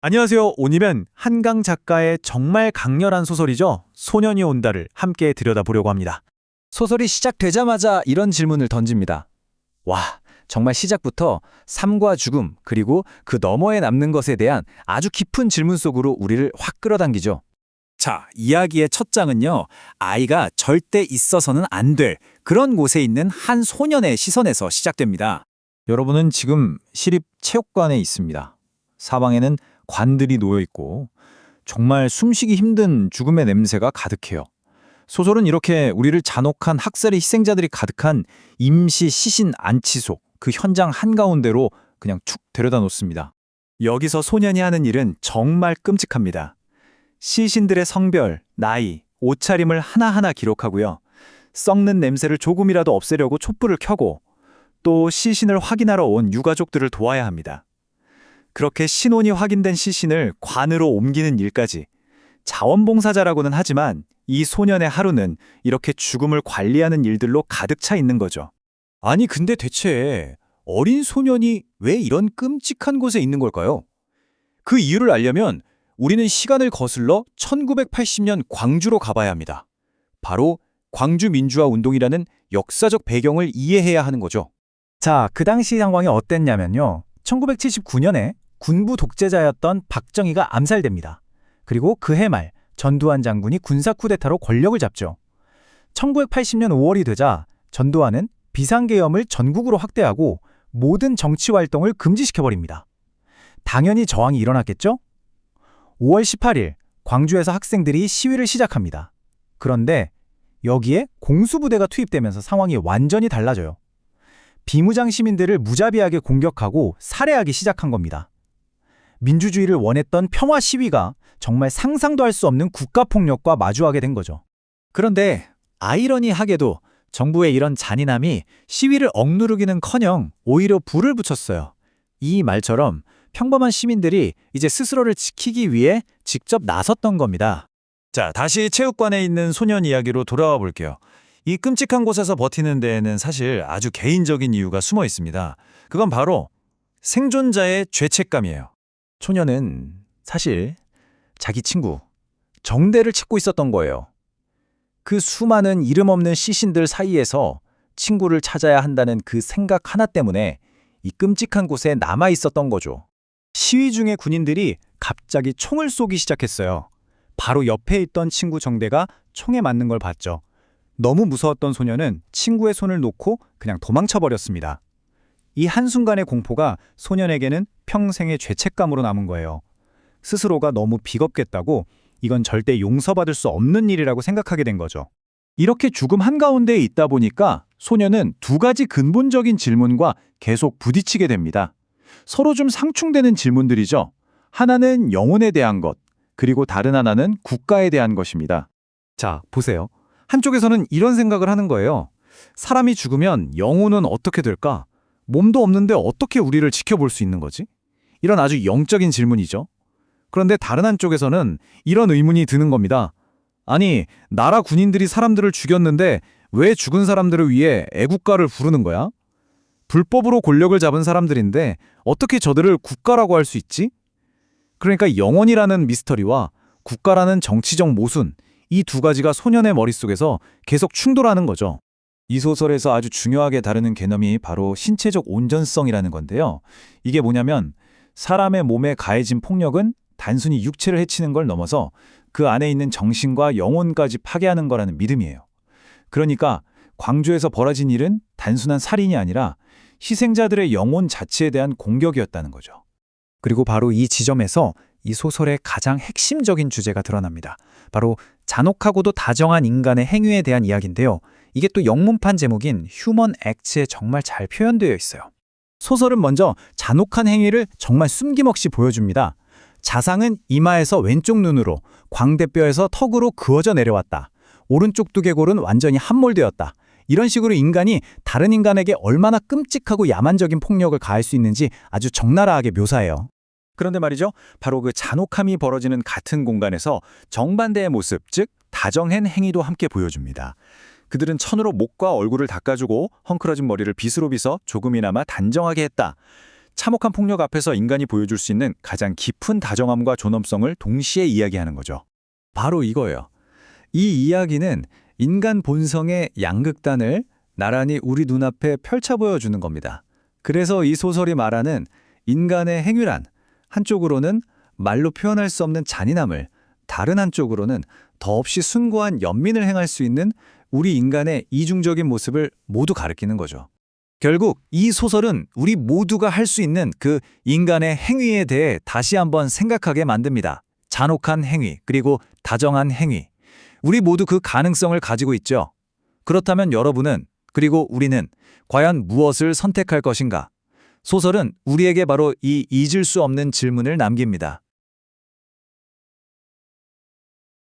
안녕하세요. 오늘은 한강 작가의 정말 강렬한 소설이죠. 소년이 온다를 함께 들여다보려고 합니다. 소설이 시작되자마자 이런 질문을 던집니다. 와, 정말 시작부터 삶과 죽음, 그리고 그 너머에 남는 것에 대한 아주 깊은 질문 속으로 우리를 확 끌어당기죠. 자, 이야기의 첫 장은요, 아이가 절대 있어서는 안 될 그런 곳에 있는 한 소년의 시선에서 시작됩니다. 여러분은 지금 시립체육관에 있습니다. 사방에는 관들이 놓여 있고 정말 숨쉬기 힘든 죽음의 냄새가 가득해요. 소설은 이렇게 우리를 잔혹한 학살의 희생자들이 가득한 임시 시신 안치소, 그 현장 한가운데로 그냥 툭 데려다 놓습니다. 여기서 소년이 하는 일은 정말 끔찍합니다. 시신들의 성별, 나이, 옷차림을 하나하나 기록하고요. 썩는 냄새를 조금이라도 없애려고 촛불을 켜고 또 시신을 확인하러 온 유가족들을 도와야 합니다. 그렇게 신원이 확인된 시신을 관으로 옮기는 일까지. 자원봉사자라고는 하지만 이 소년의 하루는 이렇게 죽음을 관리하는 일들로 가득 차 있는 거죠. 아니, 근데 대체 어린 소년이 왜 이런 끔찍한 곳에 있는 걸까요? 그 이유를 알려면 우리는 시간을 거슬러 1980년 광주로 가봐야 합니다. 바로 광주 민주화 운동이라는 역사적 배경을 이해해야 하는 거죠. 자, 그 당시 상황이 어땠냐면요. 1979년에 군부 독재자였던 박정희가 암살됩니다. 그리고 그해 말 전두환 장군이 군사 쿠데타로 권력을 잡죠. 1980년 5월이 되자 전두환은 비상계엄을 전국으로 확대하고 모든 정치 활동을 금지시켜버립니다. 당연히 저항이 일어났겠죠? 5월 18일 광주에서 학생들이 시위를 시작합니다. 그런데 여기에 공수부대가 투입되면서 상황이 완전히 달라져요. 비무장 시민들을 무자비하게 공격하고 살해하기 시작한 겁니다. 민주주의를 원했던 평화 시위가 정말 상상도 할 수 없는 국가폭력과 마주하게 된 거죠. 그런데 아이러니하게도 정부의 이런 잔인함이 시위를 억누르기는커녕 오히려 불을 붙였어요. 이 말처럼 평범한 시민들이 이제 스스로를 지키기 위해 직접 나섰던 겁니다. 자, 다시 체육관에 있는 소년 이야기로 돌아와 볼게요. 이 끔찍한 곳에서 버티는 데에는 사실 아주 개인적인 이유가 숨어 있습니다. 그건 바로 생존자의 죄책감이에요. 소년은 사실 자기 친구 정대를 찾고 있었던 거예요. 그 수많은 이름 없는 시신들 사이에서 친구를 찾아야 한다는 그 생각 하나 때문에 이 끔찍한 곳에 남아 있었던 거죠. 시위 중에 군인들이 갑자기 총을 쏘기 시작했어요. 바로 옆에 있던 친구 정대가 총에 맞는 걸 봤죠. 너무 무서웠던 소년은 친구의 손을 놓고 그냥 도망쳐버렸습니다. 이 한순간의 공포가 소년에게는 평생의 죄책감으로 남은 거예요. 스스로가 너무 비겁겠다고 이건 절대 용서받을 수 없는 일이라고 생각하게 된 거죠. 이렇게 죽음 한가운데에 있다 보니까 소년은 두 가지 근본적인 질문과 계속 부딪히게 됩니다. 서로 좀 상충되는 질문들이죠. 하나는 영혼에 대한 것, 그리고 다른 하나는 국가에 대한 것입니다. 자, 보세요. 한쪽에서는 이런 생각을 하는 거예요. 사람이 죽으면 영혼은 어떻게 될까? 몸도 없는데 어떻게 우리를 지켜볼 수 있는 거지? 이런 아주 영적인 질문이죠. 그런데 다른 한쪽에서는 이런 의문이 드는 겁니다. 아니, 나라 군인들이 사람들을 죽였는데 왜 죽은 사람들을 위해 애국가를 부르는 거야? 불법으로 권력을 잡은 사람들인데 어떻게 저들을 국가라고 할 수 있지? 그러니까 영혼이라는 미스터리와 국가라는 정치적 모순, 이 두 가지가 소년의 머릿속에서 계속 충돌하는 거죠. 이 소설에서 아주 중요하게 다루는 개념이 바로 신체적 온전성이라는 건데요. 이게 뭐냐면 사람의 몸에 가해진 폭력은 단순히 육체를 해치는 걸 넘어서 그 안에 있는 정신과 영혼까지 파괴하는 거라는 믿음이에요. 그러니까 광주에서 벌어진 일은 단순한 살인이 아니라 희생자들의 영혼 자체에 대한 공격이었다는 거죠. 그리고 바로 이 지점에서 이 소설의 가장 핵심적인 주제가 드러납니다. 바로 잔혹하고도 다정한 인간의 행위에 대한 이야기인데요. 이게 또 영문판 제목인 휴먼 액츠에 정말 잘 표현되어 있어요. 소설은 먼저 잔혹한 행위를 정말 숨김없이 보여줍니다. 자상은 이마에서 왼쪽 눈으로, 광대뼈에서 턱으로 그어져 내려왔다. 오른쪽 두개골은 완전히 함몰되었다. 이런 식으로 인간이 다른 인간에게 얼마나 끔찍하고 야만적인 폭력을 가할 수 있는지 아주 적나라하게 묘사해요. 그런데 말이죠. 바로 그 잔혹함이 벌어지는 같은 공간에서 정반대의 모습, 즉 다정한 행위도 함께 보여줍니다. 그들은 천으로 목과 얼굴을 닦아주고 헝클어진 머리를 빗으로 빗어 조금이나마 단정하게 했다. 참혹한 폭력 앞에서 인간이 보여줄 수 있는 가장 깊은 다정함과 존엄성을 동시에 이야기하는 거죠. 바로 이거예요. 이 이야기는 인간 본성의 양극단을 나란히 우리 눈앞에 펼쳐 보여주는 겁니다. 그래서 이 소설이 말하는 인간의 행위란 한쪽으로는 말로 표현할 수 없는 잔인함을, 다른 한쪽으로는 더없이 숭고한 연민을 행할 수 있는 우리 인간의 이중적인 모습을 모두 가리키는 거죠. 결국 이 소설은 우리 모두가 할 수 있는 그 인간의 행위에 대해 다시 한번 생각하게 만듭니다. 잔혹한 행위, 그리고 다정한 행위. 우리 모두 그 가능성을 가지고 있죠. 그렇다면 여러분은, 그리고 우리는 과연 무엇을 선택할 것인가? 소설은 우리에게 바로 이 잊을 수 없는 질문을 남깁니다.